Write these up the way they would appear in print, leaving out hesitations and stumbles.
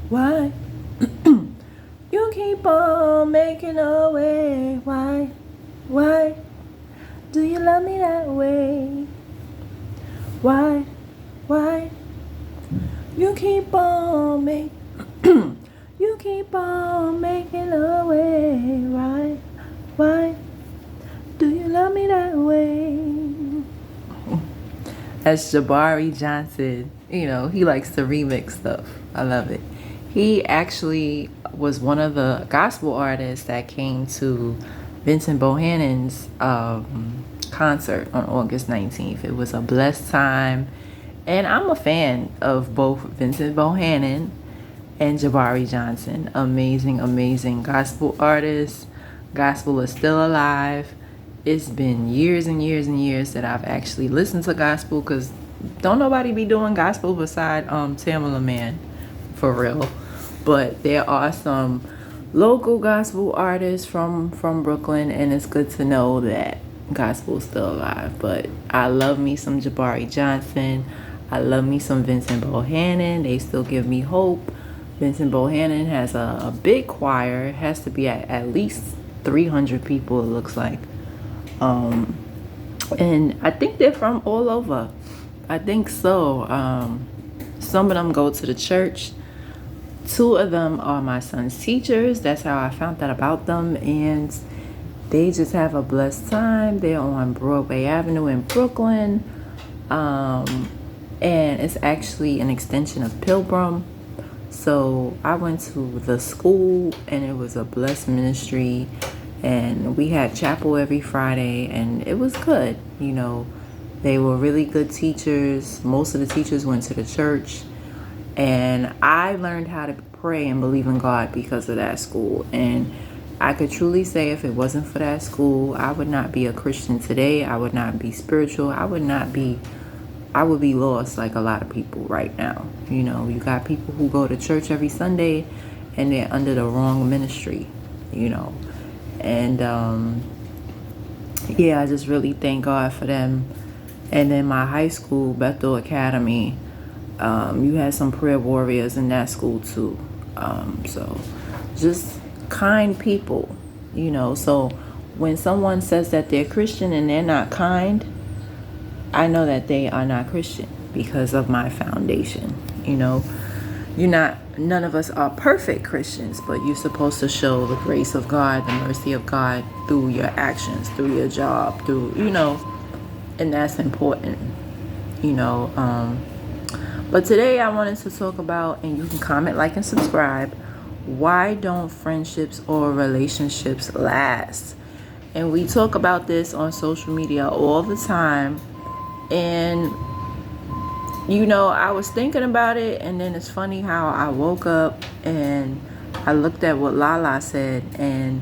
Why? You keep on making a way. Why? Why? Do you love me that way? Why? Why? You keep on you keep on making a way. Why? Why? Do you love me that way? That's Jabari Johnson. You know, he likes to remix stuff. I love it. He actually was one of the gospel artists that came to Vincent Bohannon's concert on August 19th. It was a blessed time. And I'm a fan of both Vincent Bohannon and Jabari Johnson. Amazing, amazing gospel artists. Gospel is still alive. It's been years and years and years that I've actually listened to gospel, because don't nobody be doing gospel beside Tamala Man, for real. But there are some local gospel artists from Brooklyn, and it's good to know that gospel is still alive. But I love me some Jabari Johnson. I love me some Vincent Bohannon. They still give me hope. Vincent Bohannon has a big choir. It has to be at least 300 people, it looks like. And I think they're from all over. I think so. Some of them go to the church. 2 of them are my son's teachers. That's how I found out about them. And they just have a blessed time. They're on Broadway Avenue in Brooklyn. And it's actually an extension of Pilgrim. So I went to the school, and it was a blessed ministry. And we had chapel every Friday, and it was good. You know, they were really good teachers. Most of the teachers went to the church. And I learned how to pray and believe in God because of that school. And I could truly say, if it wasn't for that school, I would not be a Christian today. I would not be spiritual. I would be lost like a lot of people right now. You know, you got people who go to church every Sunday and they're under the wrong ministry, you know. And I just really thank God for them. And then my high school, Bethel Academy, you had some prayer warriors in that school too. So just kind people, you know. So when someone says that they're Christian and they're not kind, I know that they are not Christian because of my foundation. You know, none of us are perfect Christians, but you're supposed to show the grace of God, the mercy of God through your actions, through your job, through, you know, and that's important, you know. But today I wanted to talk about, and you can comment, like, and subscribe, why don't friendships or relationships last? And we talk about this on social media all the time. And, you know, I was thinking about it, and then it's funny how I woke up and I looked at what Lala said, and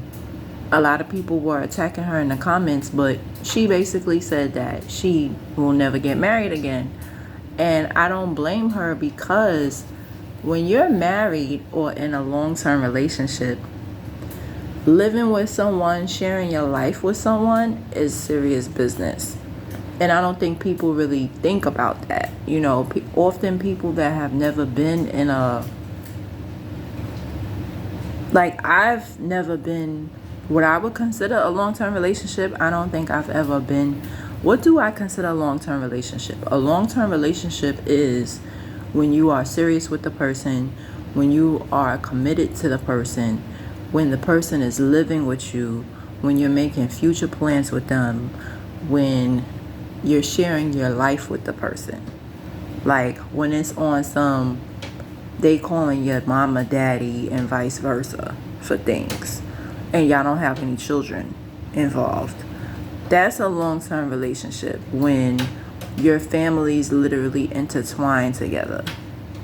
a lot of people were attacking her in the comments, but she basically said that she will never get married again. And I don't blame her, because when you're married or in a long-term relationship, living with someone, sharing your life with someone is serious business. And I don't think people really think about that. You know, often people that have never been in I've never been what I would consider a long-term relationship. I don't think I've ever been. What do I consider a long-term relationship? A long-term relationship is when you are serious with the person, when you are committed to the person, when the person is living with you, when you're making future plans with them, when you're sharing your life with the person. Like when it's on some, they calling your mama daddy and vice versa for things, and y'all don't have any children involved. That's a long-term relationship when your families literally intertwine together,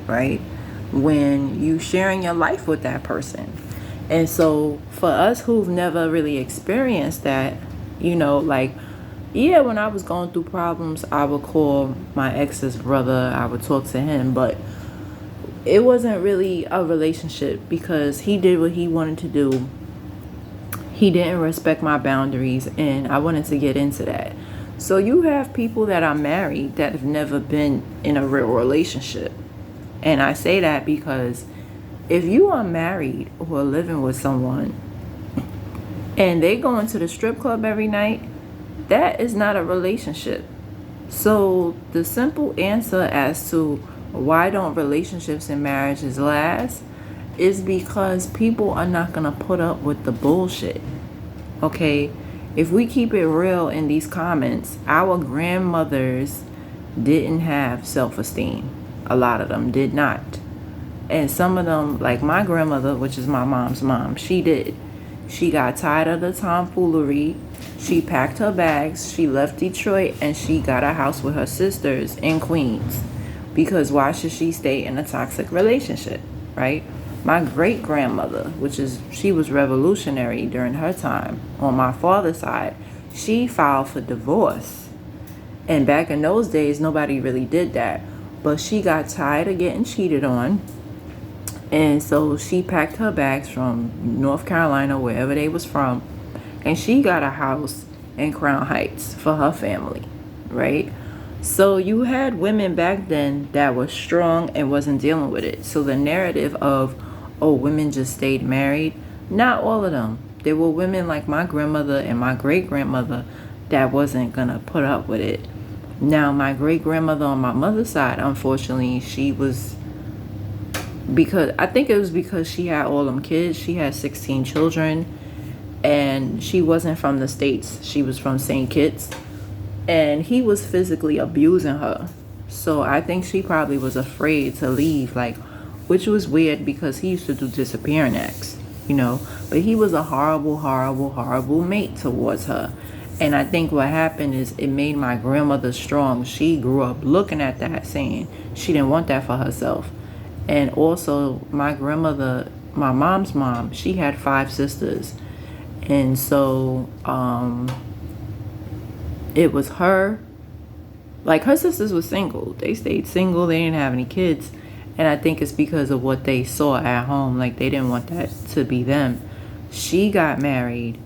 right? When you sharing your life with that person. And so for us who've never really experienced that, you know, like, yeah, when I was going through problems, I would call my ex's brother, I would talk to him, but it wasn't really a relationship because he did what he wanted to do. He didn't respect my boundaries, and I wanted to get into that. So you have people that are married that have never been in a real relationship. And I say that because If you are married or living with someone and they go into the strip club every night, that is not a relationship. So the simple answer as to why don't relationships and marriages last is because people are not going to put up with the bullshit. Okay? If we keep it real in these comments, our grandmothers didn't have self-esteem. A lot of them did not. And some of them, like my grandmother, which is my mom's mom, she did. She got tired of the tomfoolery. She packed her bags. She left Detroit and she got a house with her sisters in Queens. Because why should she stay in a toxic relationship, right? My great grandmother, she was revolutionary during her time on my father's side, she filed for divorce. And back in those days, nobody really did that. But she got tired of getting cheated on. And so she packed her bags from North Carolina, wherever they was from, and she got a house in Crown Heights for her family, right? So you had women back then that were strong and wasn't dealing with it. So the narrative of, oh, women just stayed married, not all of them. There were women like my grandmother and my great-grandmother that wasn't gonna put up with it. Now, my great-grandmother on my mother's side, unfortunately, she was, because I think it was because she had all them kids. She had 16 children, and she wasn't from the States. She was from St. Kitts, and he was physically abusing her. So I think she probably was afraid to leave, like, which was weird because he used to do disappearing acts, but he was a horrible, horrible, horrible mate towards her. And I think what happened is it made my grandmother strong. She grew up looking at that, saying she didn't want that for herself. And also my grandmother, my mom's mom, she had 5 sisters. And so it was her, like her sisters were single. They stayed single. They didn't have any kids. And I think it's because of what they saw at home. Like they didn't want that to be them. She got married.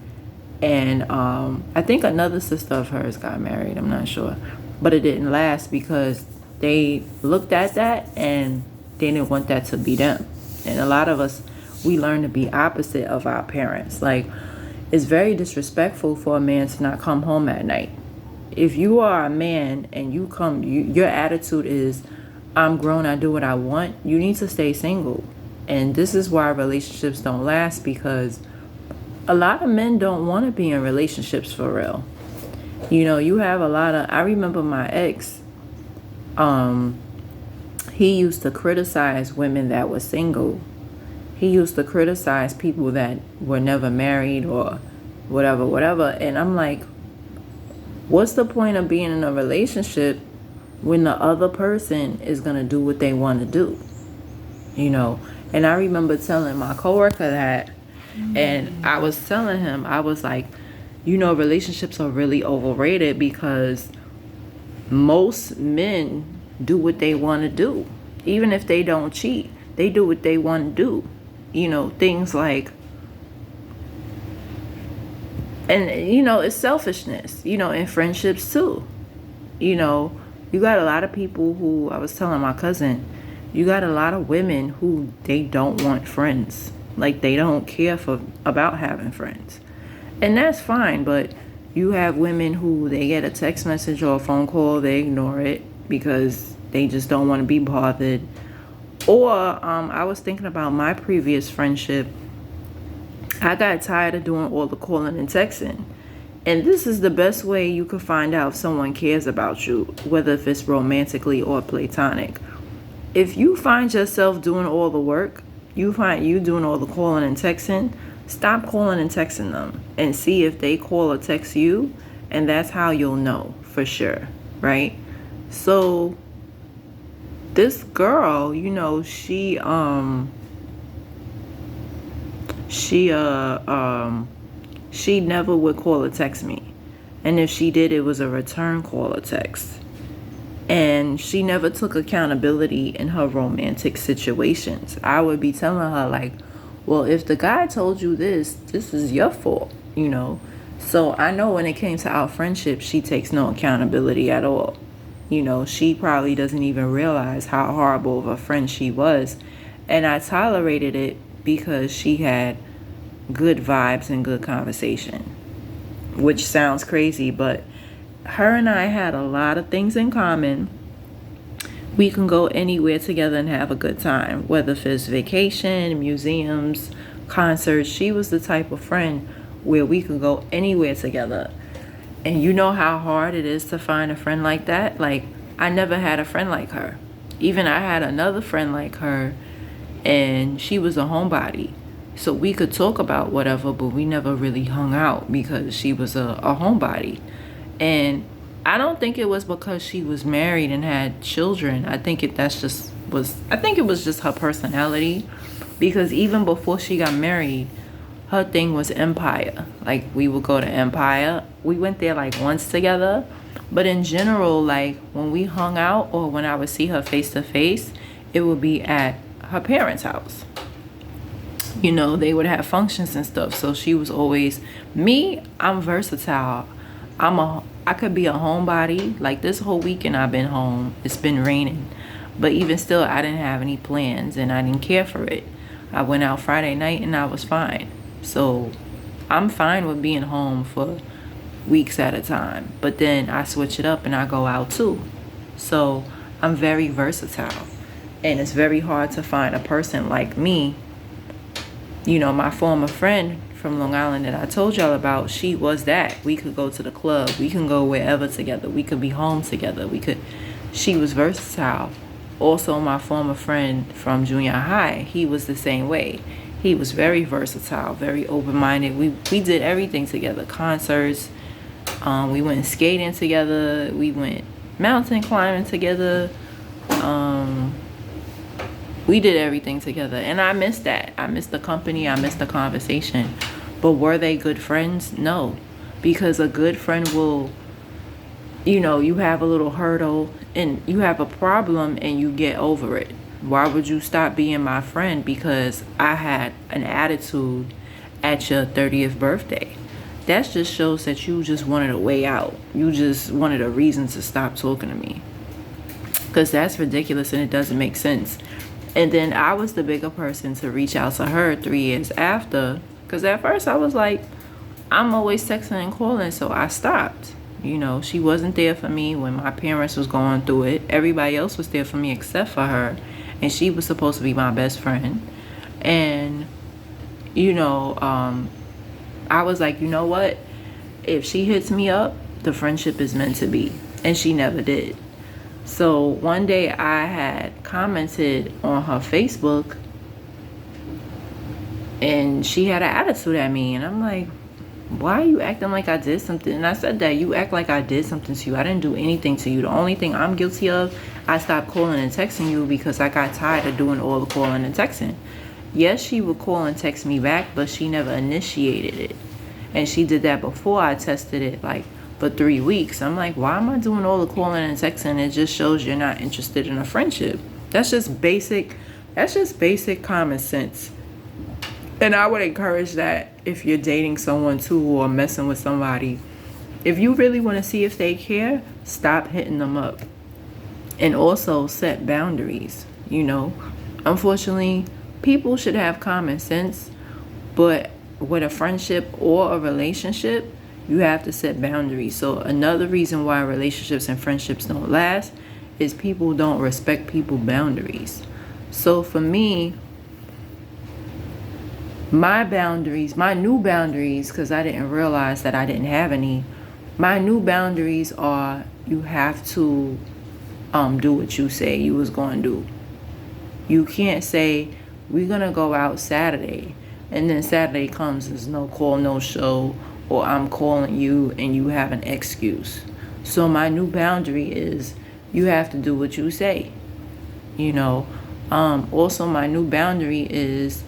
And I think another sister of hers got married. I'm not sure. But it didn't last because they looked at that and they didn't want that to be them. And a lot of us, we learn to be opposite of our parents. Like, it's very disrespectful for a man to not come home at night. If you are a man and your attitude is, I'm grown, I do what I want, you need to stay single. And this is why relationships don't last, because a lot of men don't want to be in relationships for real. You have a lot of, I remember my ex, he used to criticize women that were single. He used to criticize people that were never married or whatever. And I'm like, what's the point of being in a relationship when the other person is going to do what they want to do? And I remember telling my coworker that, and I was telling him, I was like, relationships are really overrated because most men do what they want to do. Even if they don't cheat, they do what they want to do. Things like, and it's selfishness, in friendships too. You got a lot of people who, I was telling my cousin, you got a lot of women who they don't want friends. Like they don't care about having friends. And that's fine, but you have women who they get a text message or a phone call, they ignore it because they just don't want to be bothered. Or I was thinking about my previous friendship. I got tired of doing all the calling and texting. And this is the best way you can find out if someone cares about you, whether if it's romantically or platonic. If you find yourself doing all the work, you find you doing all the calling and texting, stop calling and texting them and see if they call or text you. And that's how you'll know for sure, right? So this girl, she never would call or text me. And if she did, it was a return call or text. And she never took accountability in her romantic situations. I would be telling her like, well, if the guy told you this is your fault, So I know when it came to our friendship, she takes no accountability at all. She probably doesn't even realize how horrible of a friend she was. And I tolerated it because she had good vibes and good conversation, which sounds crazy, but her and I had a lot of things in common. We can go anywhere together and have a good time, whether it's vacation, museums, concerts. She was the type of friend where we could go anywhere together. And you know how hard it is to find a friend like that? Like, I never had a friend like her. Even I had another friend like her, and she was a homebody. So we could talk about whatever, but we never really hung out because she was a homebody. And I don't think it was because she was married and had children. I think it was just her personality, because even before she got married, her thing was Empire. Like, we would go to Empire. We went there like once together, but in general, like when we hung out or when I would see her face to face, it would be at her parents' house. You know, they would have functions and stuff. So she was always me. I'm versatile. I could be a homebody. Like, this whole weekend I've been home. It's been raining, but even still, I didn't have any plans and I didn't care for it. I went out Friday night and I was fine. So I'm fine with being home for weeks at a time, but then I switch it up and I go out too. So I'm very versatile, and it's very hard to find a person like me. You know, my former friend from Long Island that I told y'all about, she was that. We could go to the club. We can go wherever together. We could be home together. She was versatile. Also, my former friend from junior high, he was the same way. He was very versatile, very open-minded. We did everything together. Concerts. We went skating together. We went mountain climbing together. We did everything together, and I miss that. I miss the company. I miss the conversation. But were they good friends? No, because a good friend will, you know, you have a little hurdle and you have a problem and you get over it. Why would you stop being my friend because I had an attitude at your 30th birthday? That just shows that you just wanted a way out. You just wanted a reason to stop talking to me, because that's ridiculous and it doesn't make sense. And then I was the bigger person to reach out to her 3 years after, because at first I was like, I'm always texting and calling, so I stopped. You know, she wasn't there for me when my parents was going through it. Everybody else was there for me except for her, and she was supposed to be my best friend. And, you know, I was like, you know what? If she hits me up, the friendship is meant to be. And she never did. So one day I had commented on her Facebook and she had an attitude at me. And I'm like, why are you acting like I did something? And I said that you act like I did something to you. I didn't do anything to you. The only thing I'm guilty of, I stopped calling and texting you because I got tired of doing all the calling and texting. Yes, she would call and text me back, but she never initiated it. And she did that before I tested it, like, for 3 weeks. I'm like, why am I doing all the calling and texting? It just shows you're not interested in a friendship. That's just basic common sense. And I would encourage that if you're dating someone too, or messing with somebody, if you really want to see if they care, stop hitting them up. And also set boundaries. You know, unfortunately, people should have common sense, but with a friendship or a relationship, you have to set boundaries. So another reason why relationships and friendships don't last is people don't respect people's boundaries. So for me, my new boundaries, because I didn't realize that I didn't have any, my new boundaries are, you have to do what you say you was going to do. You can't say, we're going to go out Saturday, and then Saturday comes, there's no call, no show, or I'm calling you and you have an excuse. So my new boundary is, you have to do what you say. You know, also my new boundary is,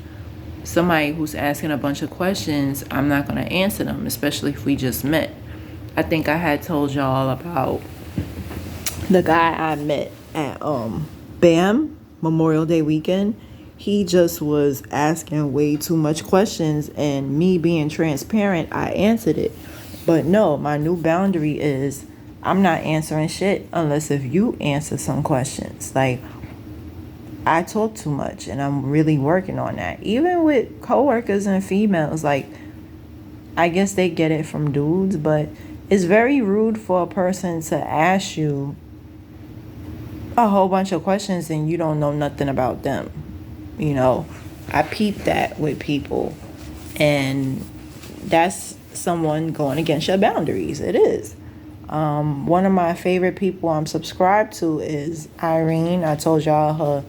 somebody who's asking a bunch of questions, I'm not going to answer them, especially if we just met. I think I had told y'all about the guy I met at BAM Memorial Day weekend. He just was asking way too much questions, and me being transparent, I answered it. But no, my new boundary is, I'm not answering shit unless if you answer some questions. Like, I talk too much, and I'm really working on that. Even with coworkers and females, like, I guess they get it from dudes, but it's very rude for a person to ask you a whole bunch of questions and you don't know nothing about them. You know, I peep that with people, and that's someone going against your boundaries. It is. One of my favorite people I'm subscribed to is Irene. I told y'all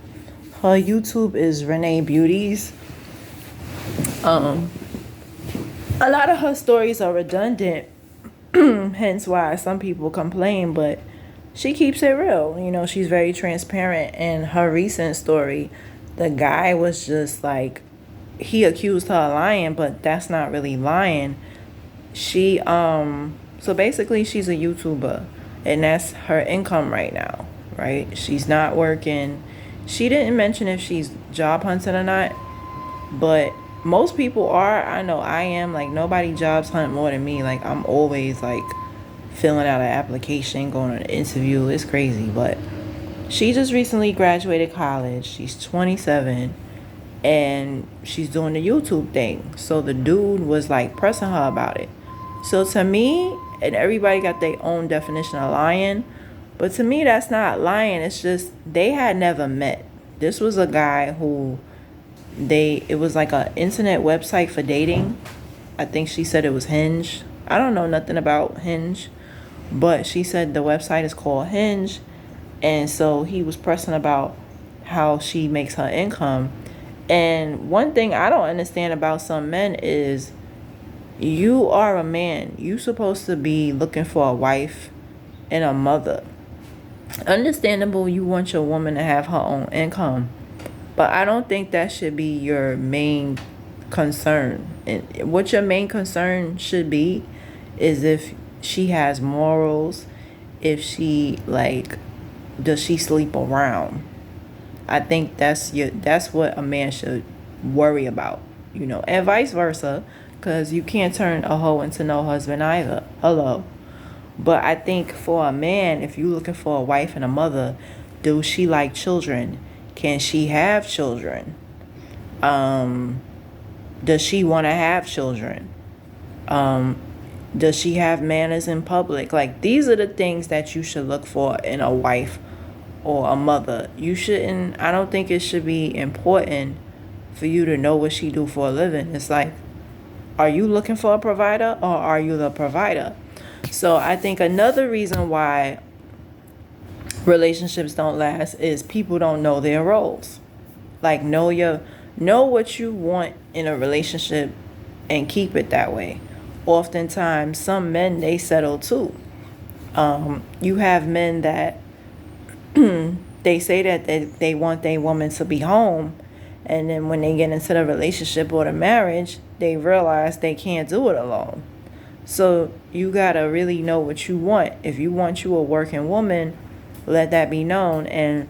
her YouTube is Renee Beauties. A lot of her stories are redundant, hence why some people complain, but she keeps it real. You know, she's very transparent. In her recent story, the guy was just like, he accused her of lying, but that's not really lying. She so basically she's a YouTuber, and that's her income right now, right? She's not working. She didn't mention if she's job hunting or not, but most people are. I know I am. Like, nobody jobs hunt more than me. Like, I'm always like filling out an application, going on an interview. It's crazy. But she just recently graduated college. She's 27, and she's doing the YouTube thing. So the dude was like pressing her about it. So to me, and everybody got their own definition of lying, but to me that's not lying. It's just they had never met. This was a guy who it was like an internet website for dating. I think she said it was Hinge. I don't know nothing about Hinge, but she said the website is called Hinge. And so he was pressing about how she makes her income. And one thing I don't understand about some men is, you are a man. You supposed to be looking for a wife and a mother. Understandable, you want your woman to have her own income, but I don't think that should be your main concern. And what your main concern should be is if she has morals, if she, like, does she sleep around? I think that's what a man should worry about, you know, and vice versa, because you can't turn a hoe into no husband either. Hello. But I think for a man, if you're looking for a wife and a mother, does she like children? Can she have children? Does she want to have children? Does she have manners in public? Like, these are the things that you should look for in a wife or a mother. I don't think it should be important for you to know what she do for a living. It's like, are you looking for a provider, or are you the provider? So I think another reason why relationships don't last is people don't know their roles. Like, know what you want in a relationship and keep it that way. Oftentimes, some men, they settle too. You have men that they say that they want their woman to be home, and then when they get into the relationship or the marriage, they realize they can't do it alone. So you gotta really know what you want. If you want you a working woman, let that be known. And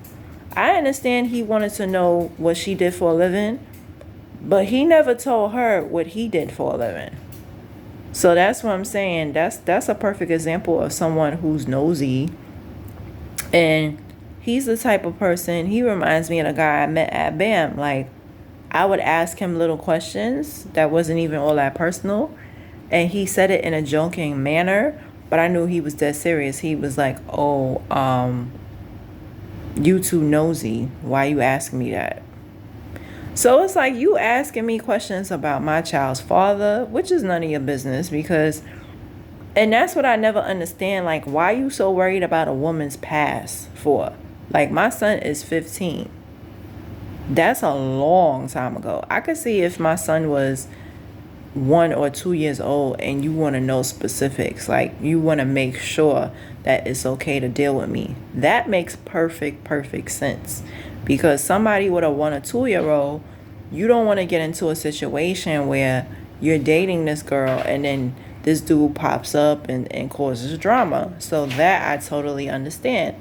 I understand he wanted to know what she did for a living, but he never told her what he did for a living. So that's what I'm saying. That's a perfect example of someone who's nosy. And he's the type of person, he reminds me of a guy I met at BAM. Like, I would ask him little questions that wasn't even all that personal, and he said it in a joking manner, but I knew he was dead serious. He was like, oh, you too nosy. Why you asking me that? So it's like, you asking me questions about my child's father, which is none of your business, and that's what I never understand. Like, why you so worried about a woman's past for? Like, my son is 15. That's a long time ago. I could see if my son was 1 or 2 years old and you want to know specifics, like you want to make sure that it's okay to deal with me. That makes perfect sense, because somebody with a 1 or 2 year old, you don't want to get into a situation where you're dating this girl and then this dude pops up and causes drama. So that I totally understand.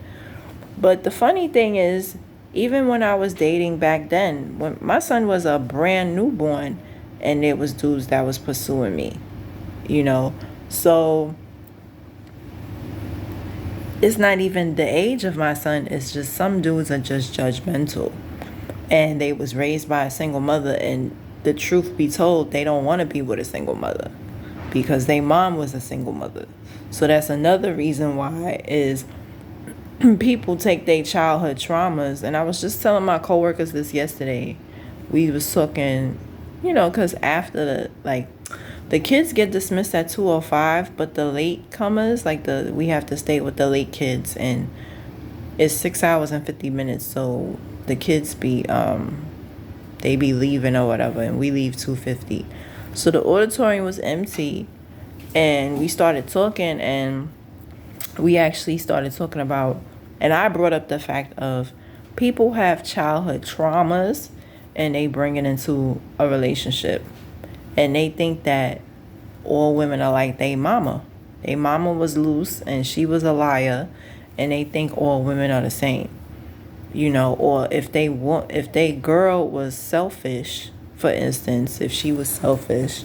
But the funny thing is, even when I was dating back then, when my son was a brand newborn, and there was dudes that was pursuing me, you know. So it's not even the age of my son. It's just some dudes are just judgmental. and they was raised by a single mother, and the truth be told, they don't want to be with a single mother because their mom was a single mother. So that's another reason why is people take their childhood traumas. And I was just telling my coworkers this yesterday. We was talking, because after the kids get dismissed at 2:05, but the late comers, we have to stay with the late kids, and it's 6 hours and 50 minutes. So the kids they be leaving or whatever, and we leave 2:50. So the auditorium was empty, and we started talking, and we actually started talking about, and I brought up the fact of people have childhood traumas, and they bring it into a relationship, and they think that all women are like they mama. They mama was loose, and she was a liar, and they think all women are the same. Or if they girl was selfish, for instance, if she was selfish,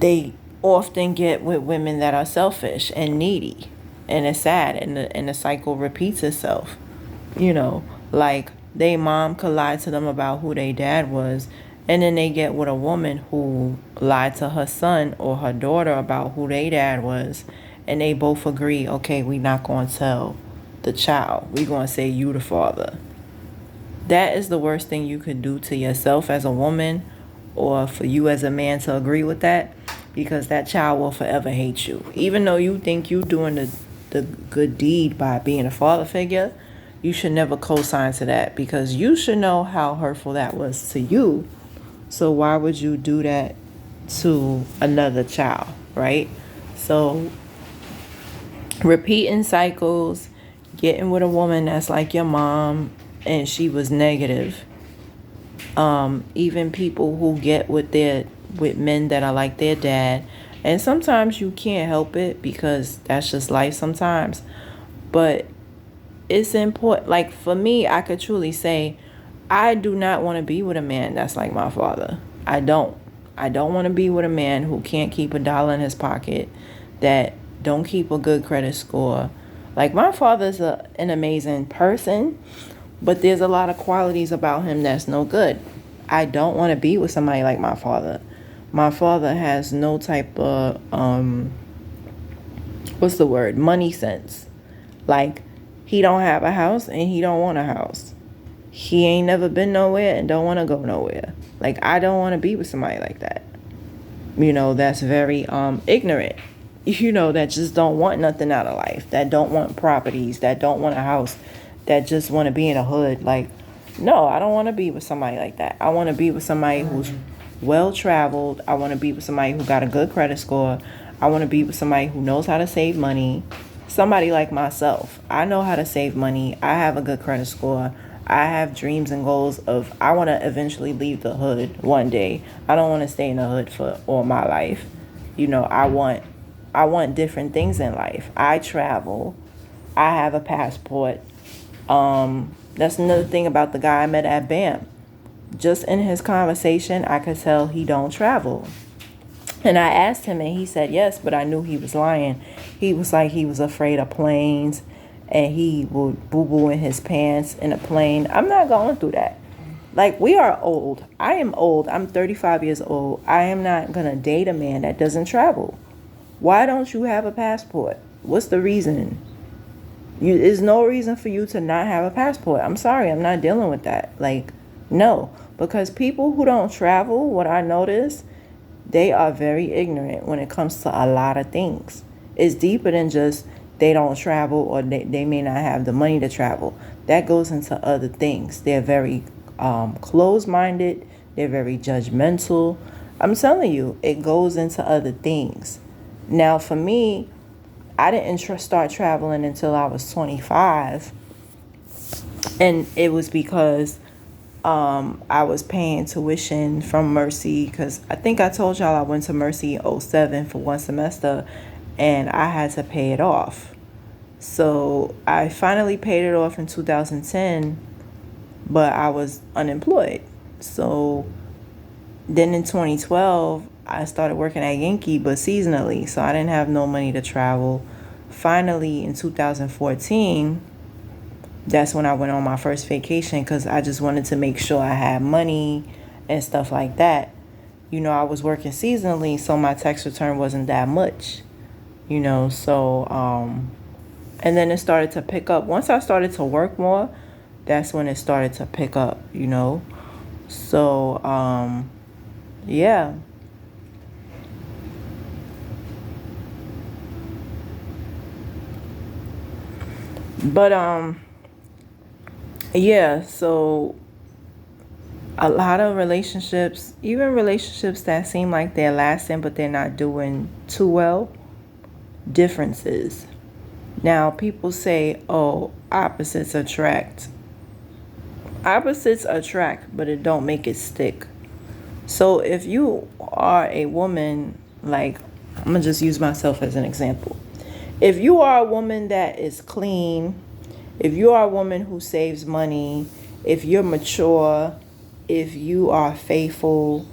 they often get with women that are selfish and needy, and it's sad, and the cycle repeats itself. Like they mom could lie to them about who their dad was, and then they get with a woman who lied to her son or her daughter about who their dad was, and they both agree, okay, we not going to tell the child. We going to say you the father. That is the worst thing you could do to yourself as a woman, or for you as a man to agree with that, because that child will forever hate you. Even though you think you doing the good deed by being a father figure, you should never co-sign to that, because you should know how hurtful that was to you. So why would you do that to another child, right? So repeating cycles, getting with a woman that's like your mom and she was negative. Even people who get with men that are like their dad, and sometimes you can't help it because that's just life sometimes. But it's important. Like for me, I could truly say I do not want to be with a man that's like my father. I don't want to be with a man who can't keep $1 in his pocket, that don't keep a good credit score. Like my father's an amazing person, but there's a lot of qualities about him that's no good. I don't want to be with somebody like my father. My father has no type of money sense. Like he don't have a house and he don't want a house. He ain't never been nowhere and don't want to go nowhere. Like I don't want to be with somebody like that. That's very ignorant. That just don't want nothing out of life, that don't want properties, that don't want a house, that just want to be in a hood. Like, no, I don't want to be with somebody like that. I want to be with somebody who's well-traveled. I want to be with somebody who got a good credit score. I want to be with somebody who knows how to save money. Somebody like myself. I know how to save money. I have a good credit score. I have dreams and goals of I want to eventually leave the hood one day. I don't want to stay in the hood for all my life. I want different things in life. I travel. I have a passport. That's another thing about the guy I met at BAM. Just in his conversation, I could tell he don't travel. And I asked him, and he said yes, but I knew he was lying. He was like he was afraid of planes, and he would boo-boo in his pants in a plane. I'm not going through that. Like, we are old. I am old. I'm 35 years old. I am not going to date a man that doesn't travel. Why don't you have a passport? What's the reason? There's no reason for you to not have a passport. I'm sorry, I'm not dealing with that. Like, no. Because people who don't travel, what I notice, they are very ignorant when it comes to a lot of things. It's deeper than just they don't travel, or they may not have the money to travel. That goes into other things. They're very closed-minded. They're very judgmental. I'm telling you, it goes into other things. Now, for me, I didn't start traveling until I was 25. And it was because I was paying tuition from Mercy, because I think I told y'all I went to Mercy in 2007 for one semester, and I had to pay it off. So I finally paid it off in 2010, but I was unemployed. So then in 2012, I started working at Yankee, but seasonally, so I didn't have no money to travel. Finally, in 2014, That's when I went on my first vacation because I just wanted to make sure I had money and stuff like that. I was working seasonally, so my tax return wasn't that much, so and then it started to pick up. Once I started to work more, that's when it started to pick up. So yeah. But yeah, so a lot of relationships, even relationships that seem like they're lasting but they're not doing too well, differences. Now, people say, oh, opposites attract. Opposites attract, but it don't make it stick. So if you are a woman, like, I'm going to just use myself as an example. If you are a woman that is clean, if you are a woman who saves money, if you're mature, if you are faithful,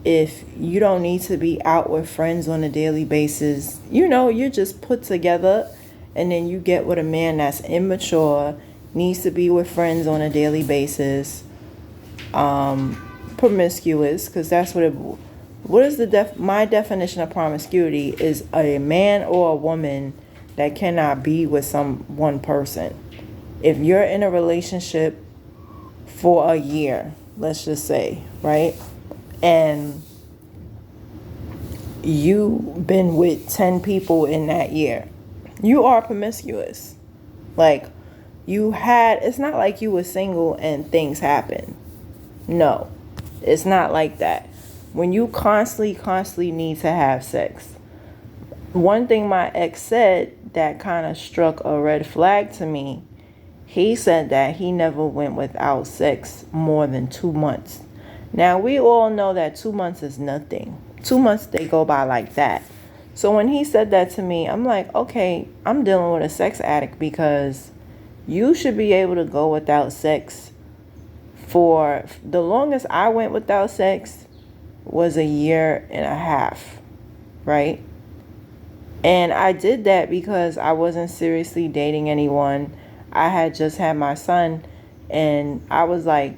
if you don't need to be out with friends on a daily basis, you're just put together, and then you get with a man that's immature, needs to be with friends on a daily basis, promiscuous, because that's what is my definition of promiscuity is a man or a woman that cannot be with one person. If you're in a relationship for a year, let's just say, right? And you've been with 10 people in that year, you are promiscuous. Like, it's not like you were single and things happen. No, it's not like that. When you constantly need to have sex. One thing my ex said that kind of struck a red flag to me, he said that he never went without sex more than 2 months. Now, we all know that 2 months is nothing. 2 months, they go by like that. So when he said that to me, I'm like, okay, I'm dealing with a sex addict, because you should be able to go without sex. For the longest I went without sex was a year and a half, right? And I did that because I wasn't seriously dating anyone. I had just had my son, and I was like,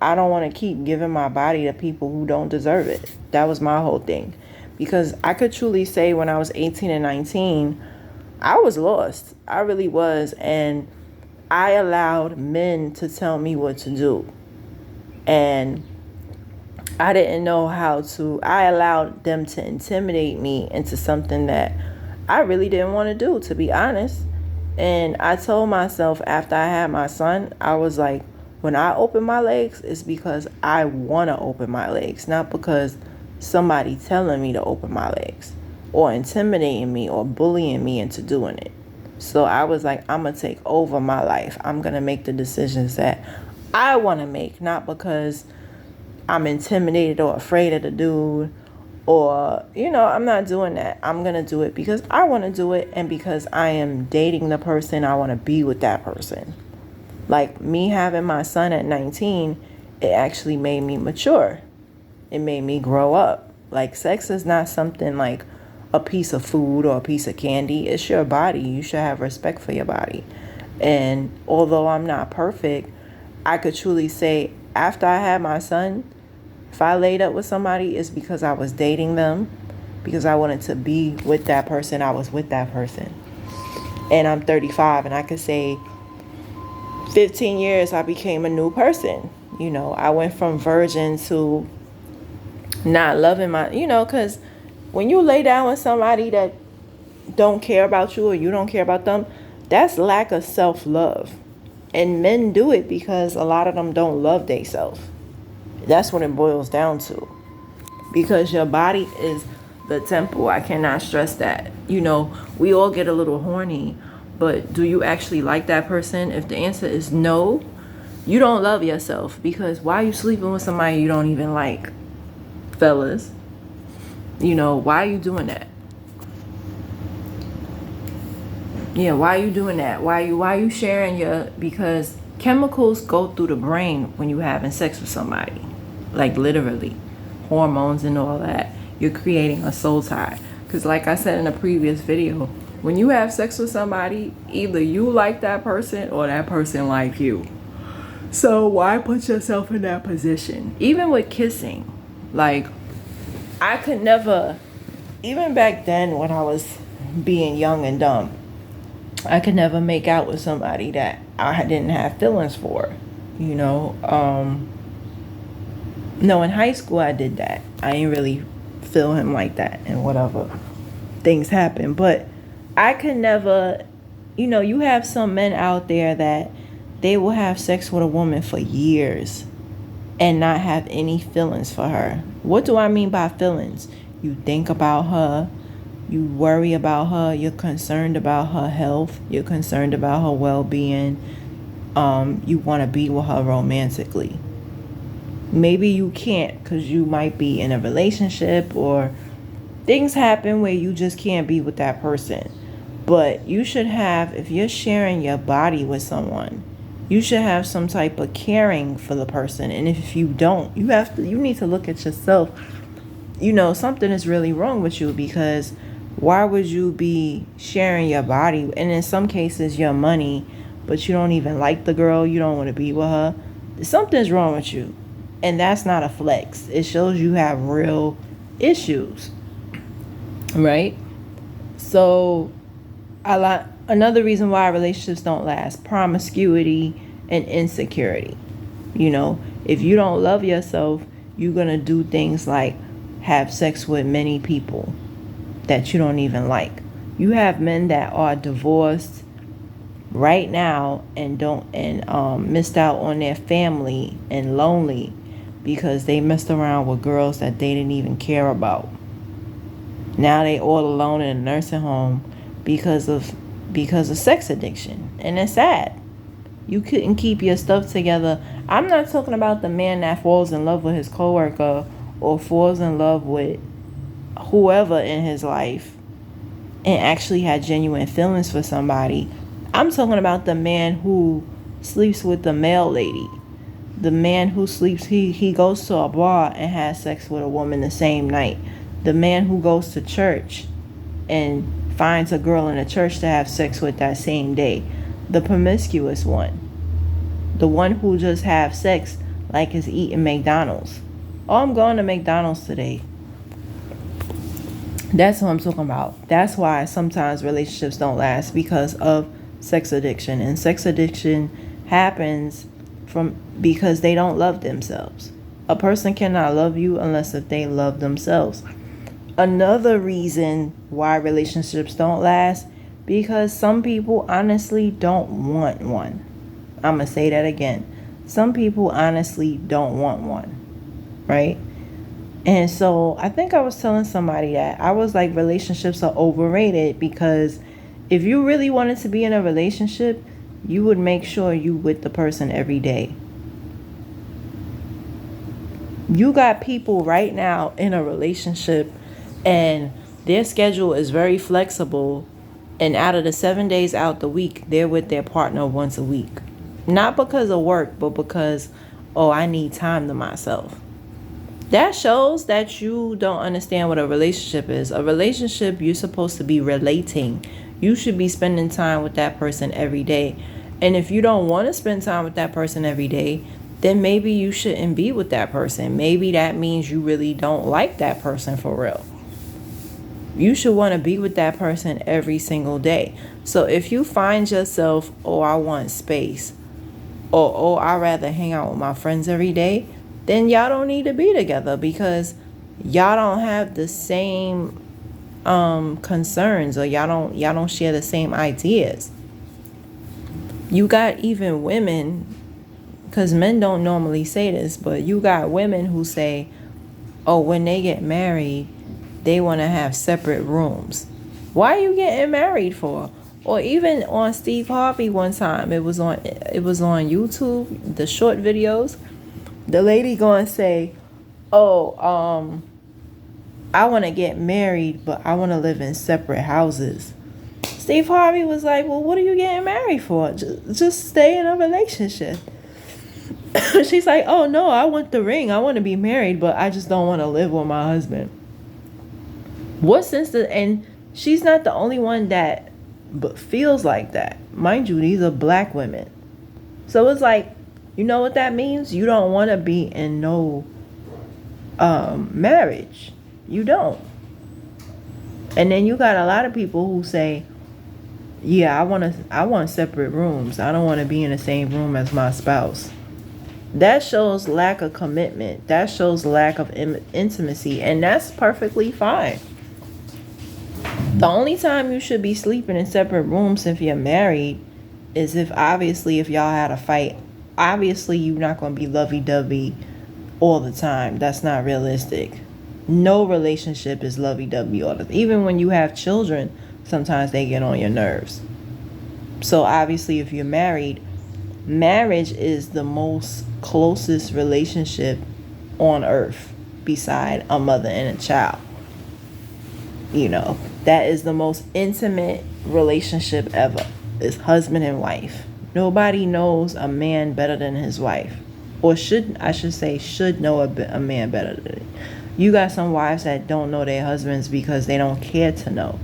I don't want to keep giving my body to people who don't deserve it. That was my whole thing. Because I could truly say when I was 18 and 19, I was lost. I really was. And I allowed men to tell me what to do. And I didn't know how to. I allowed them to intimidate me into something that I really didn't want to do, to be honest. And I told myself after I had my son, I was like, when I open my legs, it's because I want to open my legs, not because somebody telling me to open my legs or intimidating me or bullying me into doing it. So I was like, I'm going to take over my life. I'm going to make the decisions that I want to make, not because I'm intimidated or afraid of the dude, or, I'm not doing that. I'm going to do it because I want to do it, and because I am dating the person, I want to be with that person. Like me having my son at 19, it actually made me mature. It made me grow up. Like, sex is not something like a piece of food or a piece of candy. It's your body. You should have respect for your body. And although I'm not perfect, I could truly say after I had my son, if I laid up with somebody, it's because I was dating them, because I wanted to be with that person. I was with that person. And I'm 35, and I could say 15 years I became a new person. I went from virgin to not loving because when you lay down with somebody that don't care about you or you don't care about them, that's lack of self-love. And men do it because a lot of them don't love themselves. That's what it boils down to. Because your body is the temple. I cannot stress that. We all get a little horny, but do you actually like that person? If the answer is no, you don't love yourself, because why are you sleeping with somebody you don't even like? Fellas, why are you doing that? Yeah, why are you doing that? Why are you sharing because chemicals go through the brain when you're having sex with somebody. Like, literally. Hormones and all that. You're creating a soul tie. Because like I said in a previous video, When you have sex with somebody, either you like that person or that person like you. So why put yourself in that position? Even with kissing, like, I could never, even back then when I was being young and dumb, I could never make out with somebody that I didn't have feelings for. You know, no, in high school I did that. I ain't really feel him like that, and whatever things happen. But I could never, you have some men out there that they will have sex with a woman for years and not have any feelings for her. What do I mean by feelings? You think about her, you worry about her, you're concerned about her health, you're concerned about her well-being, you want to be with her romantically. Maybe you can't because you might be in a relationship or things happen where you just can't be with that person. But you should have, if you're sharing your body with someone, you should have some type of caring for the person. And if you don't, you need to look at yourself. Something is really wrong with you, because why would you be sharing your body, and in some cases your money, but you don't even like the girl, you don't want to be with her? Something's wrong with you. And that's not a flex. It shows you have real issues. Right? So another reason why relationships don't last: promiscuity and insecurity. If you don't love yourself, you're going to do things like have sex with many people that you don't even like. You have men that are divorced right now and missed out on their family and lonely because they messed around with girls that they didn't even care about. Now they all alone in a nursing home because of sex addiction, and it's sad. You couldn't keep your stuff together. I'm not talking about the man that falls in love with his coworker or falls in love with whoever in his life and actually had genuine feelings for somebody. I'm talking about the man who sleeps with the male lady. The man who sleeps, he goes to a bar and has sex with a woman the same night. The man who goes to church and finds a girl in a church to have sex with that same day. The promiscuous one. The one who just have sex like it's eating McDonald's. Oh, I'm going to McDonald's today. That's what I'm talking about. That's why sometimes relationships don't last, because of sex addiction. And sex addiction happens because they don't love themselves. A person cannot love you unless if they love themselves. Another reason why relationships don't last, because some people honestly don't want one. I'm going to say that again. Some people honestly don't want one, right? And so I think I was telling somebody that I was like, relationships are overrated, because if you really wanted to be in a relationship, you would make sure you with the person every day. You got people right now in a relationship and their schedule is very flexible, and out of the 7 days out the week, they're with their partner once a week. Not because of work, but because, I need time to myself. That shows that you don't understand what a relationship is. A relationship, you're supposed to be relating. You should be spending time with that person every day. And if you don't want to spend time with that person every day, then maybe you shouldn't be with that person. Maybe that means you really don't like that person for real. You should want to be with that person every single day. So if you find yourself, I want space, or I'd rather hang out with my friends every day, then y'all don't need to be together, because y'all don't have the same concerns, or y'all don't share the same ideas. You got even women, because men don't normally say this, but you got women who say, when they get married, they want to have separate rooms. Why are you getting married for? Or even on Steve Harvey one time, it was on YouTube, the short videos. The lady going to say, I want to get married, but I want to live in separate houses. Steve Harvey was like, well, what are you getting married for? Just stay in a relationship. She's like, oh no, I want the ring. I want to be married, but I just don't want to live with my husband. What sense and she's not the only one that but feels like that. Mind you, these are black women. So it's like, you know what that means? You don't want to be in no marriage. You don't. And then you got a lot of people who say, yeah, I want separate rooms. I don't want to be in the same room as my spouse. That shows lack of commitment. That shows lack of intimacy, and that's perfectly fine. The only time you should be sleeping in separate rooms if you're married is if y'all had a fight. Obviously, you're not going to be lovey-dovey all the time. That's not realistic. No relationship is lovey-dovey all the time. Even when you have children, sometimes they get on your nerves. So obviously, if you're married, marriage is the most closest relationship on earth beside a mother and a child. You know, that is the most intimate relationship ever. It's husband and wife. Nobody knows a man better than his wife, or should know a man better than it. You got some wives that don't know their husbands because they don't care to know.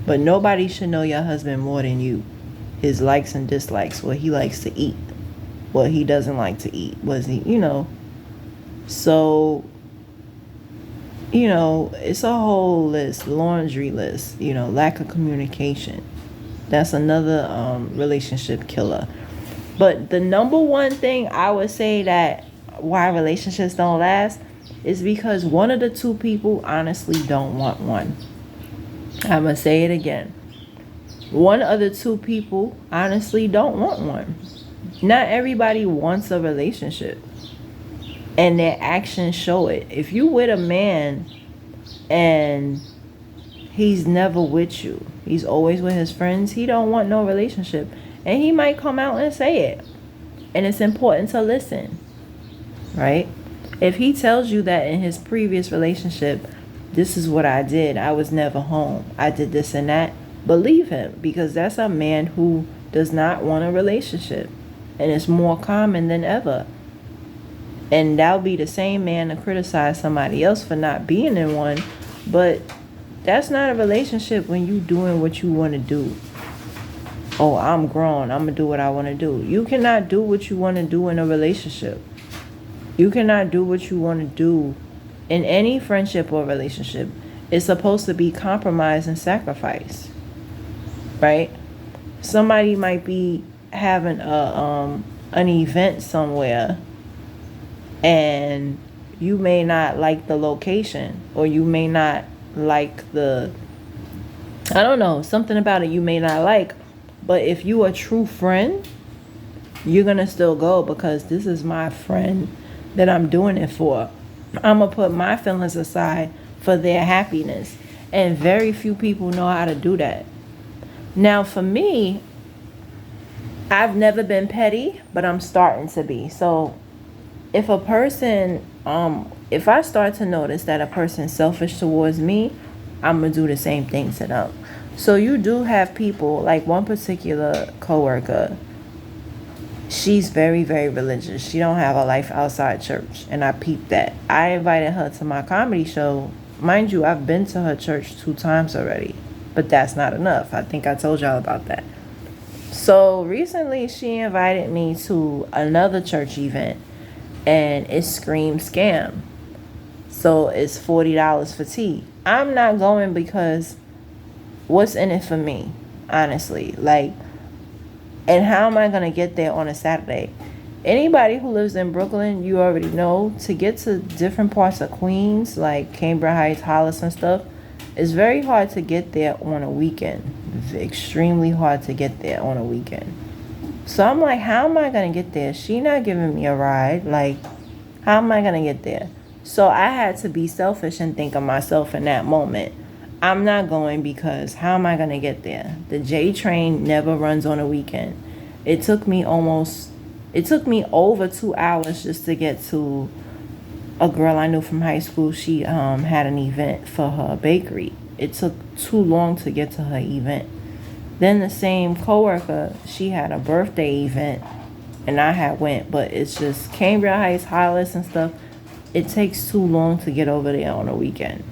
But nobody should know your husband more than you. His likes and dislikes, what he likes to eat, what he doesn't like to eat, So, it's a whole list, laundry list, lack of communication. That's another relationship killer. But the number one thing I would say that why relationships don't last is because one of the two people honestly don't want one. I'm going to say it again. One of the two people honestly don't want one. Not everybody wants a relationship, and their actions show it. If you with a man and he's never with you, he's always with his friends, he don't want no relationship, and he might come out and say it. And it's important to listen, right? If he tells you that in his previous relationship, this is what I did, I was never home, I did this and that, believe him, because that's a man who does not want a relationship, and it's more common than ever. And that'll be the same man to criticize somebody else for not being in one, but that's not a relationship when you doing what you want to do. Oh, I'm grown, I'm gonna do what I want to do. You cannot do what you want to do in a relationship. You cannot do what you want to do in any friendship or relationship. It's supposed to be compromise and sacrifice, right? Somebody might be having an event somewhere, and you may not like the location, or you may not like something about it you may not like. But if you a true friend, you're gonna still go, because this is my friend that I'm doing it for. I'm gonna put my feelings aside for their happiness, and very few people know how to do that. Now for me, I've never been petty, but I'm starting to be. So if a person, if I start to notice that a person's selfish towards me, I'm gonna do the same thing to them. So you do have people, like one particular coworker, she's very, very religious. She don't have a life outside church, and I peeped that. I invited her to my comedy show. Mind you, I've been to her church 2 times already, but that's not enough. I think I told y'all about that. So recently she invited me to another church event, and it screamed scam. So it's $40 for tea. I'm not going because what's in it for me, honestly? Like, and how am I going to get there on a Saturday? Anybody who lives in Brooklyn, you already know, to get to different parts of Queens, like Cambridge Heights, Hollis and stuff, it's very hard to get there on a weekend. It's extremely hard to get there on a weekend. So I'm like, how am I going to get there? She not giving me a ride. Like, how am I going to get there? So I had to be selfish and think of myself in that moment. I'm not going because how am I going to get there? The J train never runs on a weekend. It took me over 2 hours just to get to a girl I knew from high school. She had an event for her bakery. It took too long to get to her event. Then the same coworker, she had a birthday event, and I had went, but it's just Cambridge Heights, Hollis and stuff. It takes too long to get over there on a weekend.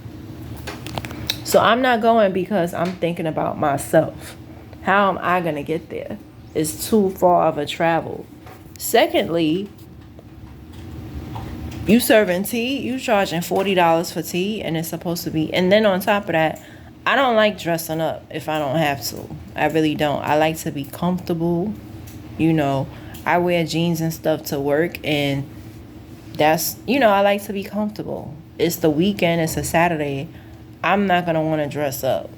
So I'm not going because I'm thinking about myself. How am I going to get there? It's too far of a travel. Secondly, you serving tea, you charging $40 for tea, and it's supposed to be. And then on top of that, I don't like dressing up if I don't have to. I really don't. I like to be comfortable. You know, I wear jeans and stuff to work, and that's, I like to be comfortable. It's the weekend, it's a Saturday. I'm not going to want to dress up.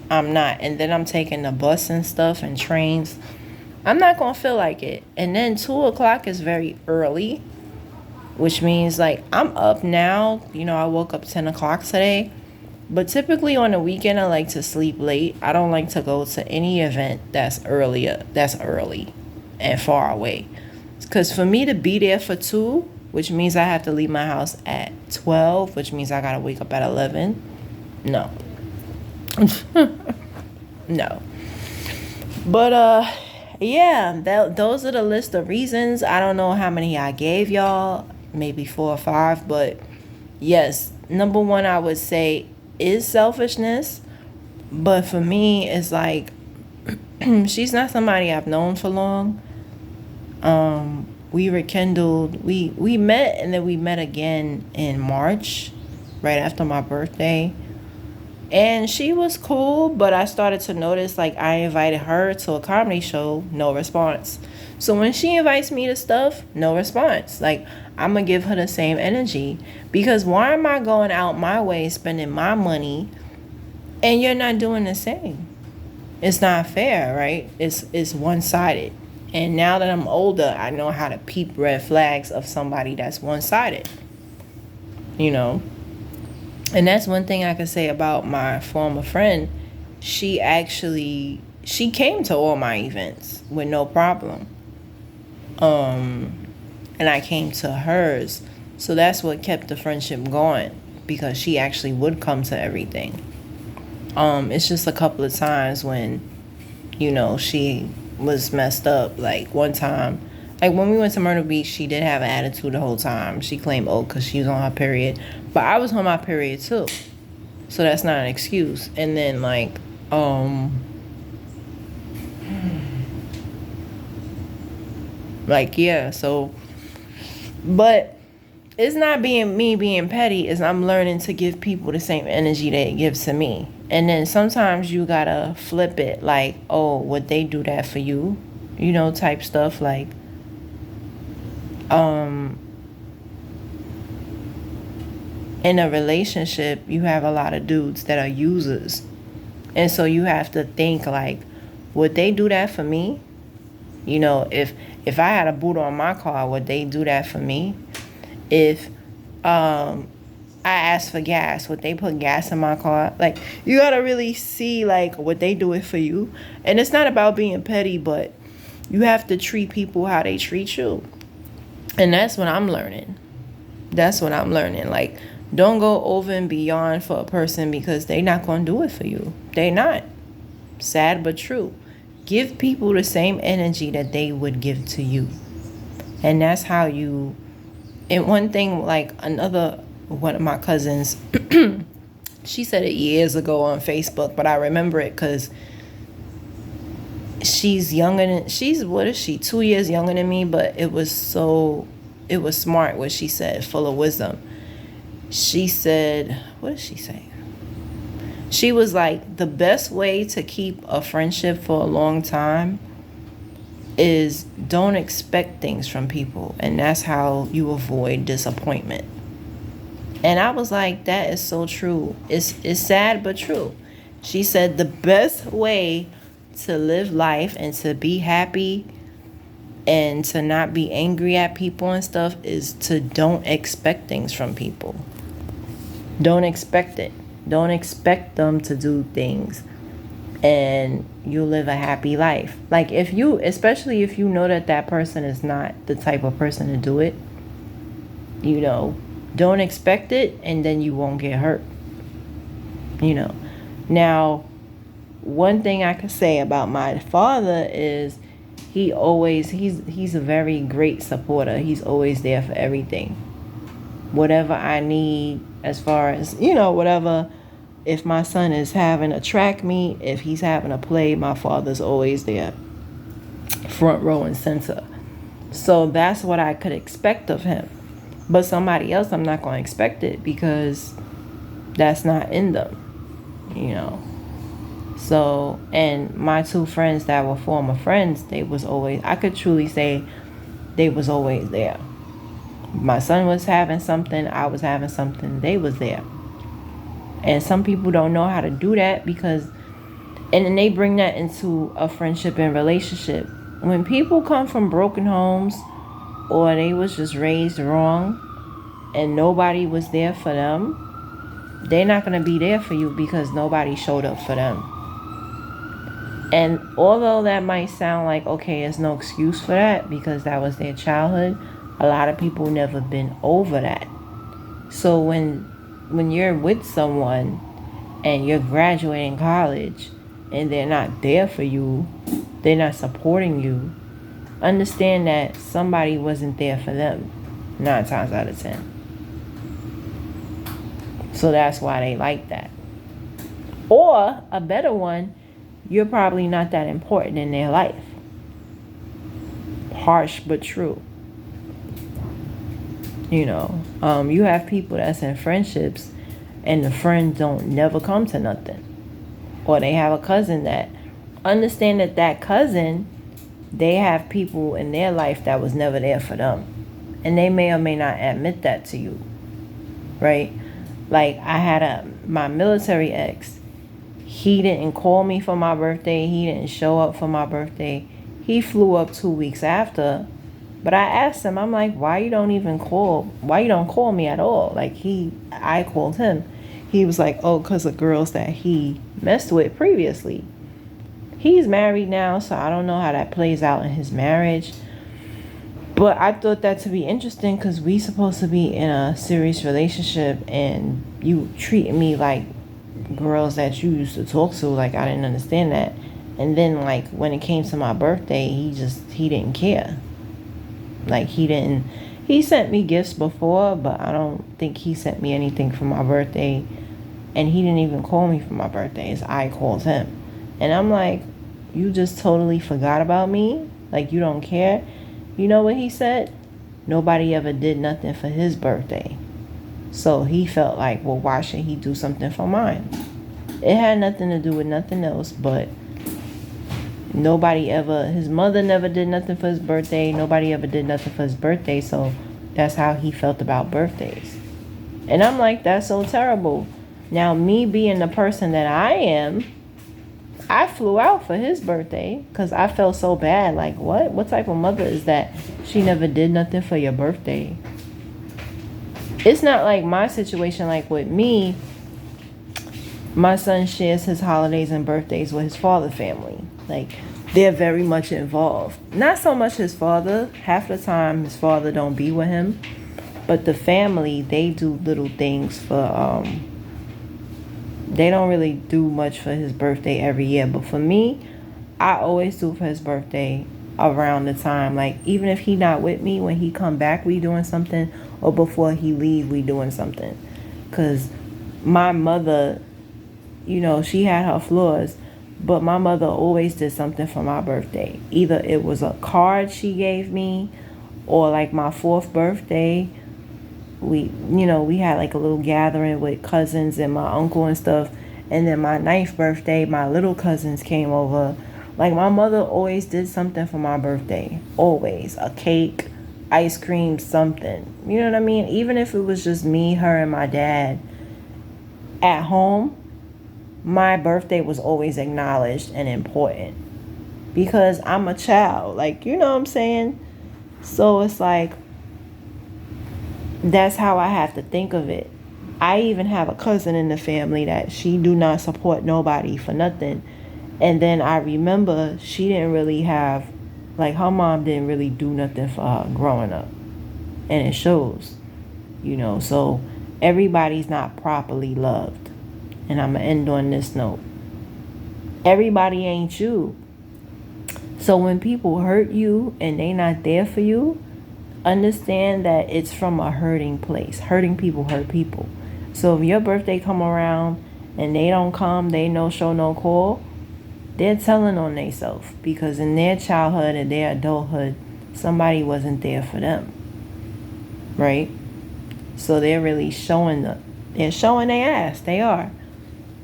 I'm not. And then I'm taking the bus and stuff and trains. I'm not going to feel like it. And then 2 o'clock is very early, which means like I'm up now. I woke up 10 o'clock today. But typically on the weekend, I like to sleep late. I don't like to go to any event that's early and far away. Because for me to be there for 2, which means I have to leave my house at 12, which means I got to wake up at 11. No. No. But, yeah, those are the list of reasons. I don't know how many I gave y'all, maybe 4 or 5. But, yes, number 1, I would say is selfishness. But for me, it's like, she's not somebody I've known for long. We rekindled, we met, and then we met again in March, right after my birthday. And she was cool, but I started to notice, like, I invited her to a comedy show, no response. So when she invites me to stuff, no response. Like, I'm going to give her the same energy. Because why am I going out my way, spending my money, and you're not doing the same? It's not fair, right? It's one-sided. And now that I'm older, I know how to peep red flags of somebody that's one-sided. And that's one thing I could say about my former friend. She came to all my events with no problem. And I came to hers. So that's what kept the friendship going, because she actually would come to everything. It's just a couple of times when, she was messed up. Like one time, like when we went to Myrtle Beach, she did have an attitude the whole time. She claimed, because she was on her period. But I was on my period too. So that's not an excuse. And then yeah, so, but it's not being petty. It's I'm learning to give people the same energy that it gives to me. And then sometimes you gotta flip it, like, oh, would they do that for you? Type stuff. Like, in a relationship, you have a lot of dudes that are users. And so you have to think, like, would they do that for me? If I had a boot on my car, would they do that for me? If I asked for gas, would they put gas in my car? Like, you gotta really see, like, would they do it for you? And it's not about being petty, but you have to treat people how they treat you. And that's what I'm learning. Like, don't go over and beyond for a person because they're not going to do it for you. They're not. Sad but true. Give people the same energy that they would give to you. And that's how you... And one thing, like, one of my cousins, she said it years ago on Facebook, but I remember it because what is she, 2 years younger than me, but it was smart what she said, full of wisdom. She said, what did she say? She was like, the best way to keep a friendship for a long time is don't expect things from people. And that's how you avoid disappointment. And I was like, that is so true. It's sad but true. She said the best way to live life and to be happy and to not be angry at people and stuff is to don't expect things from people. Don't expect it. Don't expect them to do things. And you live a happy life. Like, especially if you know that person is not the type of person to do it, don't expect it, and then you won't get hurt. Now, one thing I could say about my father is he's a very great supporter. He's always there for everything. Whatever I need, as far as, whatever if my son is having a track meet, if he's having a play, my father's always there, front row and center. So that's what I could expect of him. But somebody else, I'm not going to expect it because that's not in them, you know. So, and my two friends that were former friends, they was always, I could truly say they was always there. My son was having something, I was having something, they was there. And some people don't know how to do that because, and then they bring that into a friendship and relationship. When people come from broken homes or they was just raised wrong and nobody was there for them, they're not going to be there for you because nobody showed up for them. And although that might sound like, okay, there's no excuse for that because that was their childhood, a lot of people never been over that. So when you're with someone and you're graduating college and they're not there for you, they're not supporting you, understand that somebody wasn't there for them 9 times out of 10. So that's why they like that. Or a better one, you're probably not that important in their life. Harsh but true. You know, you have people that's in friendships and the friends don't never come to nothing. Or they have a cousin that, understand that cousin, they have people in their life that was never there for them. And they may or may not admit that to you. Right? Like I had my military ex. He didn't call me for my birthday. He didn't show up for my birthday. He flew up 2 weeks after. But I asked him, I'm like, why you don't call me at all? Like I called him. He was like, oh, because of girls that he messed with previously. He's married now, so I don't know how that plays out in his marriage. But I thought that to be interesting because we supposed to be in a serious relationship and you treating me like girls that you used to talk to. Like I didn't understand that. And then like when it came to my birthday, he didn't care. Like he sent me gifts before, but I don't think he sent me anything for my birthday. And he didn't even call me for my birthdays. I called him. And I'm like, you just totally forgot about me? Like you don't care? You know what he said? Nobody ever did nothing for his birthday. So he felt like, well, why should he do something for mine? It had nothing to do with nothing else, but his mother never did nothing for his birthday. Nobody ever did nothing for his birthday. So that's how he felt about birthdays. And I'm like, that's so terrible. Now, me being the person that I am, I flew out for his birthday because I felt so bad. Like, what? What type of mother is that? She never did nothing for your birthday. It's not like my situation. Like with me, my son shares his holidays and birthdays with his father's family. Like, they're very much involved. Not so much his father. Half the time, his father don't be with him. But the family, they do little things for, they don't really do much for his birthday every year. But for me, I always do for his birthday around the time. Like, even if he not with me, when he come back, we doing something. Or before he leave, we doing something. Because my mother, you know, she had her flaws. But my mother always did something for my birthday. Either it was a card she gave me, or like my 4th birthday, we had like a little gathering with cousins and my uncle and stuff. And then my 9th birthday, my little cousins came over. Like my mother always did something for my birthday. Always. A cake, ice cream, something. You know what I mean? Even if it was just me, her, and my dad at home, my birthday was always acknowledged and important because I'm a child. Like, you know what I'm saying? So it's like, that's how I have to think of it. I even have a cousin in the family that she do not support nobody for nothing. And then I remember she didn't really have, like her mom didn't really do nothing for her growing up. And it shows, you know, so everybody's not properly loved. And I'm going to end on this note. Everybody ain't you. So when people hurt you and they not there for you, understand that it's from a hurting place. Hurting people hurt people. So if your birthday come around and they don't come, they no show, no call, they're telling on themselves, because in their childhood and their adulthood, somebody wasn't there for them, right? So they're really they're showing their ass. They are.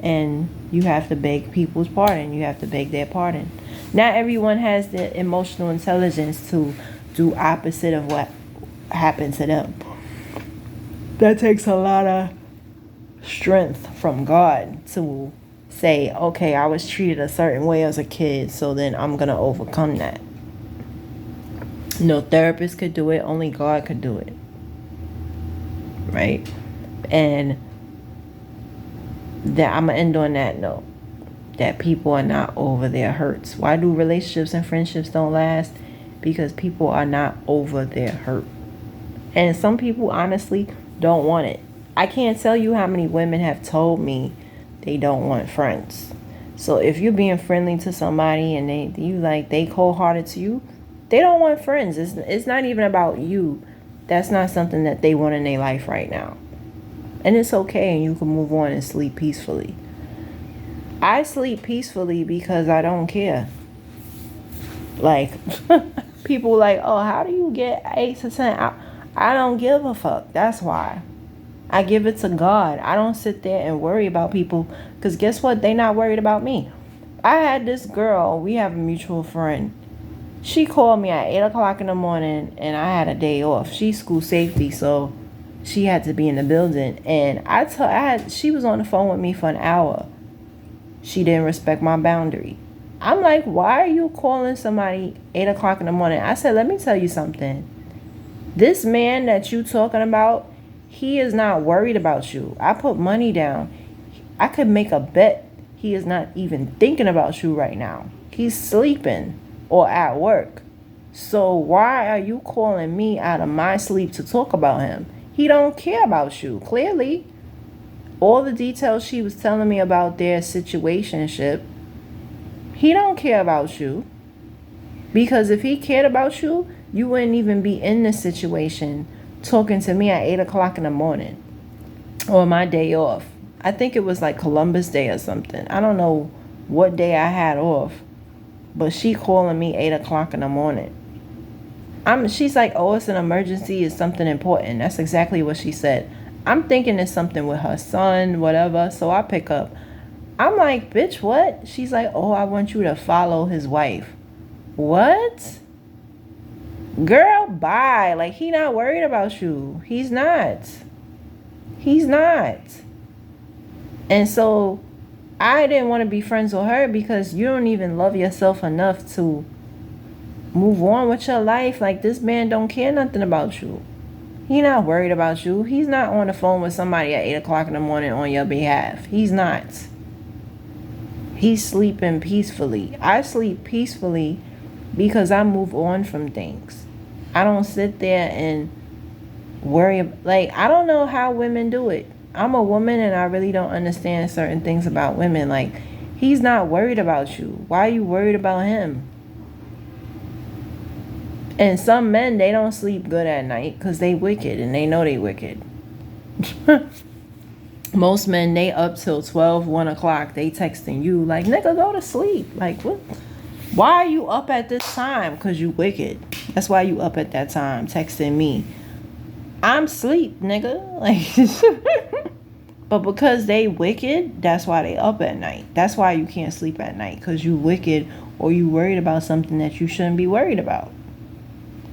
And you have to beg people's pardon. You have to beg their pardon. Not everyone has the emotional intelligence to do opposite of what happened to them. That takes a lot of strength from God to say, okay, I was treated a certain way as a kid, so then I'm going to overcome that. No therapist could do it. Only God could do it. Right? And that I'm going to end on that note. That people are not over their hurts. Why do relationships and friendships don't last? Because people are not over their hurt. And some people honestly don't want it. I can't tell you how many women have told me they don't want friends. So if you're being friendly to somebody and they cold-hearted to you, they don't want friends. It's not even about you. That's not something that they want in their life right now. And it's okay, and you can move on and sleep peacefully. I sleep peacefully because I don't care. Like, people like, oh, how do you get 8 to 10? I don't give a fuck. That's why. I give it to God. I don't sit there and worry about people, because guess what? They not worried about me. I had this girl, we have a mutual friend. She called me at 8 o'clock in the morning, and I had a day off. She's school safety, so she had to be in the building. And she was on the phone with me for an hour. She didn't respect my boundary. I'm like, why are you calling somebody 8 o'clock in the morning? I said, let me tell you something. This man that you talking about, he is not worried about you. I put money down. I could make a bet he is not even thinking about you right now. He's sleeping or at work. So why are you calling me out of my sleep to talk about him? He don't care about you, clearly. All the details she was telling me about their situationship, he don't care about you. Because if he cared about you, you wouldn't even be in this situation talking to me at 8 o'clock in the morning or my day off. I think it was like Columbus Day or something. I don't know what day I had off, but she calling me 8 o'clock in the morning. She's like, oh, it's an emergency. It's something important. That's exactly what she said. I'm thinking it's something with her son, whatever. So I pick up. I'm like, bitch, what? She's like, oh, I want you to follow his wife. What? Girl, bye. Like, he not worried about you. He's not. He's not. And so I didn't want to be friends with her, because you don't even love yourself enough to move on with your life. Like, this man don't care nothing about you. He not worried about you. He's not on the phone with somebody at 8 o'clock in the morning on your behalf. He's not. He's sleeping peacefully. I sleep peacefully because I move on from things. I don't sit there and worry. Like, I don't know how women do it. I'm a woman and I really don't understand certain things about women. Like, he's not worried about you. Why are you worried about him? And some men, they don't sleep good at night because they wicked and they know they wicked. Most men, they up till 12, 1 o'clock. They texting you like, nigga, go to sleep. Like, what? Why are you up at this time? Because you wicked. That's why you up at that time texting me. I'm sleep, nigga. Like, but because they wicked, that's why they up at night. That's why you can't sleep at night, because you wicked or you worried about something that you shouldn't be worried about.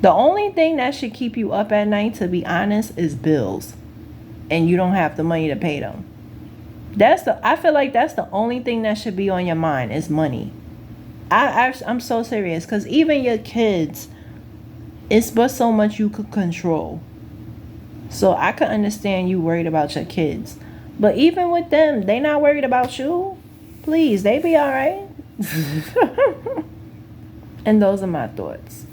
The only thing that should keep you up at night, to be honest, is bills. And you don't have the money to pay them. I feel like that's the only thing that should be on your mind is money. I'm so serious, because even your kids, it's but so much you could control. So I could understand you worried about your kids. But even with them, they not worried about you. Please, they be all right. And those are my thoughts.